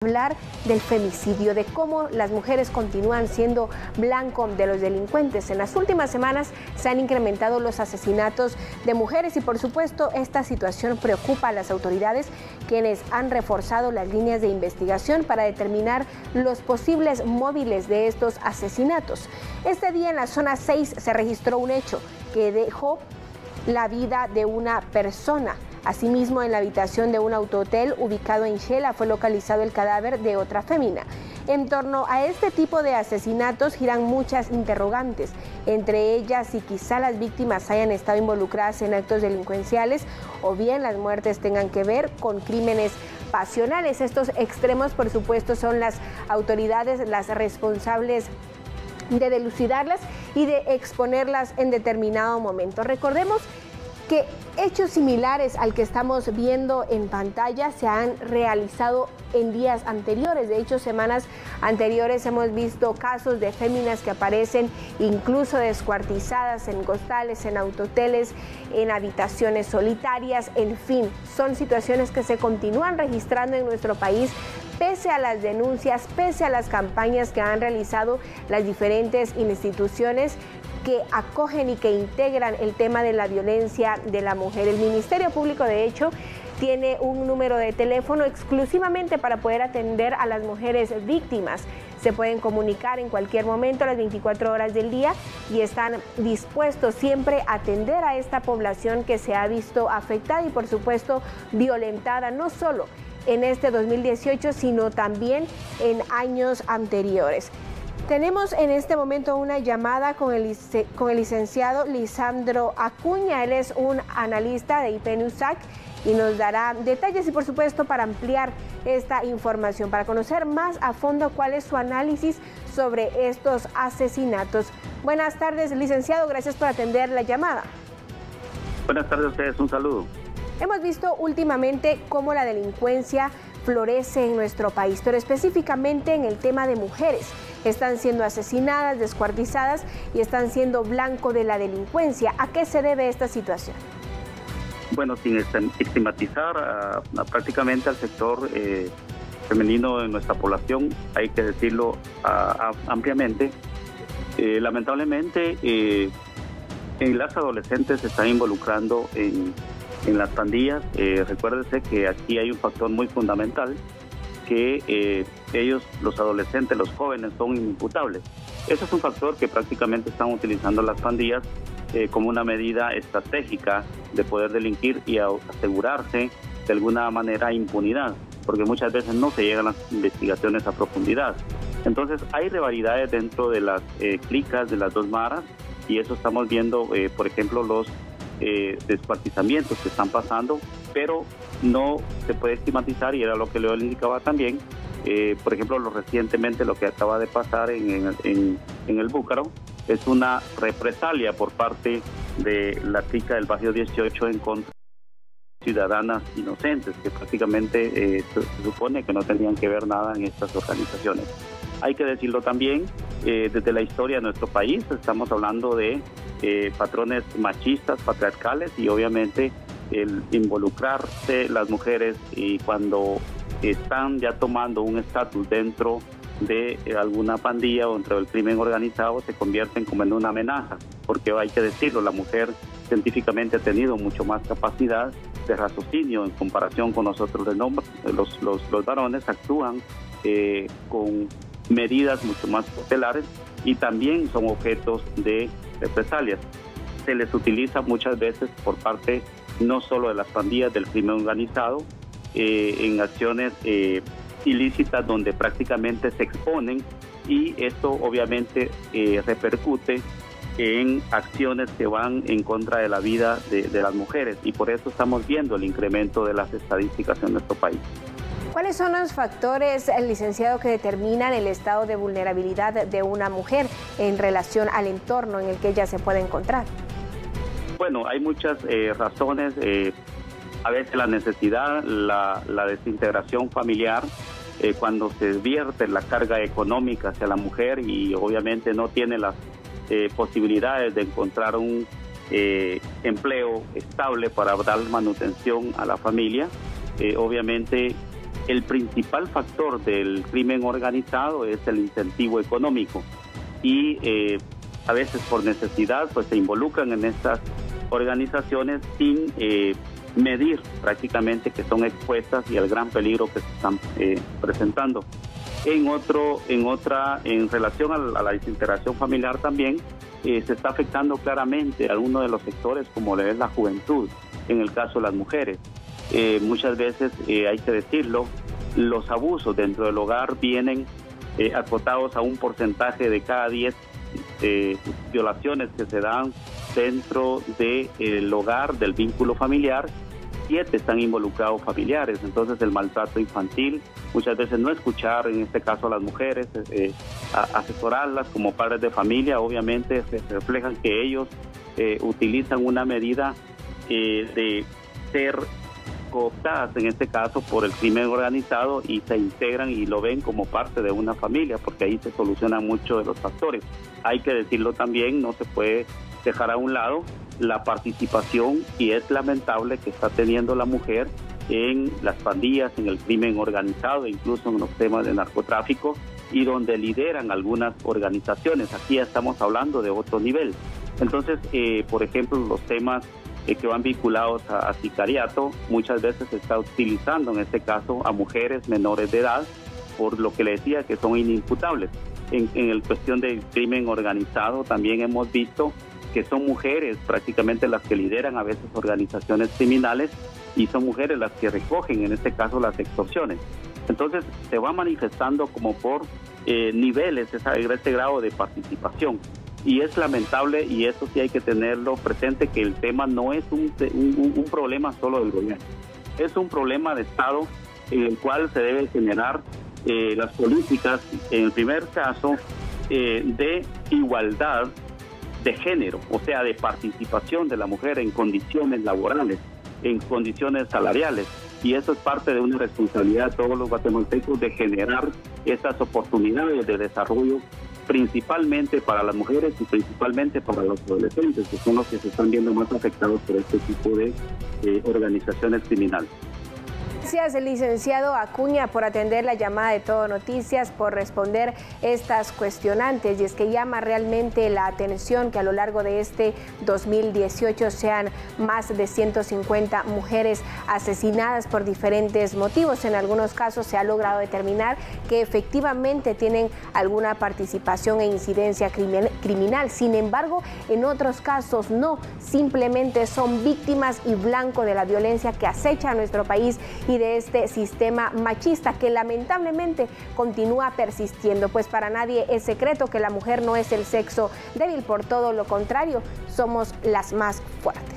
Hablar del femicidio, de cómo las mujeres continúan siendo blanco de los delincuentes. En las últimas semanas se han incrementado los asesinatos de mujeres y por supuesto esta situación preocupa a las autoridades, quienes han reforzado las líneas de investigación para determinar los posibles móviles de estos asesinatos. Este día en la zona 6 se registró un hecho que dejó la vida de una persona. Asimismo, en la habitación de un autohotel ubicado en Xela fue localizado el cadáver de otra fémina. En torno a este tipo de asesinatos giran muchas interrogantes, entre ellas si quizá las víctimas hayan estado involucradas en actos delincuenciales o bien las muertes tengan que ver con crímenes pasionales. Estos extremos, por supuesto, son las autoridades las responsables de dilucidarlas y de exponerlas en determinado momento. Recordemos que hechos similares al que estamos viendo en pantalla se han realizado en días anteriores. De hecho, semanas anteriores hemos visto casos de féminas que aparecen incluso descuartizadas en costales, en autoteles, en habitaciones solitarias, en fin, son situaciones que se continúan registrando en nuestro país pese a las denuncias, pese a las campañas que han realizado las diferentes instituciones que acogen y que integran el tema de la violencia de la mujer. El Ministerio Público, de hecho, tiene un número de teléfono exclusivamente para poder atender a las mujeres víctimas. Se pueden comunicar en cualquier momento, a las 24 horas del día, y están dispuestos siempre a atender a esta población que se ha visto afectada y, por supuesto, violentada, no solo en este 2018, sino también en años anteriores. Tenemos en este momento una llamada con el licenciado Lisandro Acuña. Él es un analista de IPENUSAC y nos dará detalles y por supuesto para ampliar esta información, para conocer más a fondo cuál es su análisis sobre estos asesinatos. Buenas tardes, licenciado, gracias por atender la llamada. Buenas tardes a ustedes, un saludo. Hemos visto últimamente cómo la delincuencia florece en nuestro país, pero específicamente en el tema de mujeres. Están siendo asesinadas, descuartizadas y están siendo blanco de la delincuencia. ¿A qué se debe esta situación? Bueno, sin estigmatizar prácticamente al sector femenino de nuestra población, hay que decirlo ampliamente. Lamentablemente, las adolescentes se están involucrando en las pandillas. Recuérdese que aquí hay un factor muy fundamental, que ellos, los adolescentes, los jóvenes, son inimputables. Ese es un factor que prácticamente están utilizando las pandillas como una medida estratégica de poder delinquir y asegurarse de alguna manera impunidad, porque muchas veces no se llegan las investigaciones a profundidad. Entonces hay rivalidades dentro de las clicas de las dos maras, y eso estamos viendo, por ejemplo, los descuartizamientos que están pasando, pero no se puede estigmatizar, y era lo que le indicaba también, por ejemplo, recientemente lo que acaba de pasar en el Búcaro es una represalia por parte de la clica del barrio 18 en contra de ciudadanas inocentes que prácticamente se supone que no tenían que ver nada en estas organizaciones. Hay que decirlo también, desde la historia de nuestro país estamos hablando de patrones machistas, patriarcales, y obviamente el involucrarse las mujeres y cuando están ya tomando un estatus dentro de alguna pandilla o dentro del crimen organizado se convierten como en una amenaza, porque hay que decirlo, la mujer científicamente ha tenido mucho más capacidad de raciocinio en comparación con nosotros. Los varones actúan con medidas mucho más cautelares y también son objetos de represalias. Se les utiliza muchas veces por parte no solo de las pandillas del crimen organizado en acciones ilícitas donde prácticamente se exponen, y esto obviamente repercute en acciones que van en contra de la vida de las mujeres, y por eso estamos viendo el incremento de las estadísticas en nuestro país. ¿Cuáles son los factores, licenciado, que determinan el estado de vulnerabilidad de una mujer en relación al entorno en el que ella se puede encontrar? Bueno, hay muchas razones, a veces la necesidad, la desintegración familiar, cuando se vierte la carga económica hacia la mujer y obviamente no tiene las posibilidades de encontrar un empleo estable para dar manutención a la familia, obviamente el principal factor del crimen organizado es el incentivo económico y a veces por necesidad pues se involucran en estas organizaciones sin medir prácticamente que son expuestas y al gran peligro que se están presentando. En relación a la desintegración familiar también se está afectando claramente a algunos de los sectores como es la juventud, en el caso de las mujeres. Muchas veces, hay que decirlo, los abusos dentro del hogar vienen acotados a un porcentaje de cada 10 violaciones que se dan dentro del hogar, del vínculo familiar. 7 están involucrados familiares. Entonces el maltrato infantil, muchas veces no escuchar, en este caso a las mujeres, asesorarlas como padres de familia, obviamente se reflejan que ellos utilizan una medida de ser cooptadas, en este caso por el crimen organizado, y se integran y lo ven como parte de una familia, porque ahí se solucionan muchos de los factores. Hay que decirlo también, no se puede dejar a un lado la participación, y es lamentable que está teniendo la mujer en las pandillas, en el crimen organizado, incluso en los temas de narcotráfico, y donde lideran algunas organizaciones. Aquí ya estamos hablando de otro nivel. Entonces, por ejemplo, los temas que van vinculados a sicariato, muchas veces se está utilizando en este caso a mujeres menores de edad, por lo que le decía que son inimputables. En el cuestión del crimen organizado también hemos visto que son mujeres prácticamente las que lideran a veces organizaciones criminales, y son mujeres las que recogen en este caso las extorsiones. Entonces se va manifestando como por niveles este grado de participación, y es lamentable, y eso sí hay que tenerlo presente, que el tema no es un problema solo del gobierno, es un problema de Estado en el cual se debe generar las políticas, en el primer caso, de igualdad de género, o sea, de participación de la mujer en condiciones laborales, en condiciones salariales, y eso es parte de una responsabilidad de todos los guatemaltecos, de generar estas oportunidades de desarrollo, principalmente para las mujeres y principalmente para los adolescentes, que son los que se están viendo más afectados por este tipo de organizaciones criminales. Gracias, licenciado Acuña, por atender la llamada de Todo Noticias, por responder estas cuestionantes. Y es que llama realmente la atención que a lo largo de este 2018 sean más de 150 mujeres asesinadas por diferentes motivos. En algunos casos se ha logrado determinar que efectivamente tienen alguna participación e incidencia criminal. Sin embargo, en otros casos no, simplemente son víctimas y blanco de la violencia que acecha a nuestro país y de este sistema machista que lamentablemente continúa persistiendo. Pues para nadie es secreto que la mujer no es el sexo débil, por todo lo contrario, somos las más fuertes.